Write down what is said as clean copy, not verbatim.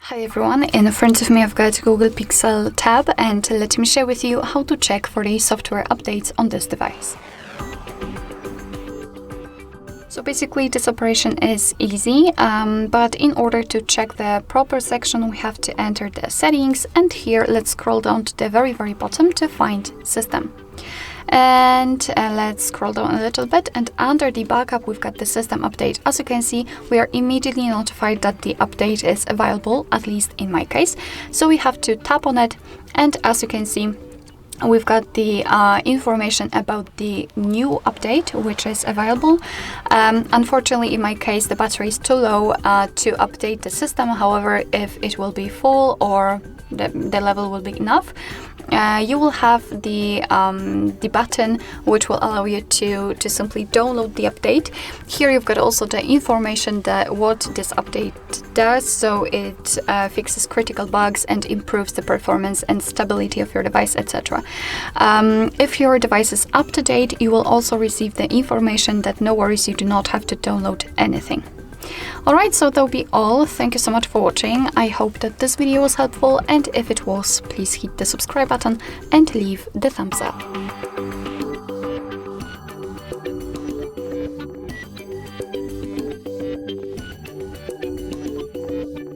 Hi everyone, in front of me I've got Google Pixel tab, and let me share with you how to check for the software updates on this device. So basically this operation is easy, but in order to check the proper section we have to enter the settings, and here let's scroll down to the very bottom to find system. And let's scroll down a little bit, and under the backup we've got the system update. As you can see, we are immediately notified that the update is available, at least in my case. So we have to tap on it, and as you can see, we've got the information about the new update which is available. Unfortunately, in my case, the battery is too low to update the system. However, if it will be full or the level will be enough, you will have the button which will allow you to simply download the update. Here you've got also the information that what this update does. So it fixes critical bugs and improves the performance and stability of your device, etc. If your device is up to date, you will also receive the information that no worries, you do not have to download anything. Alright, so that'll be all. Thank you so much for watching. I hope that this video was helpful, and if it was, please hit the subscribe button and leave the thumbs up.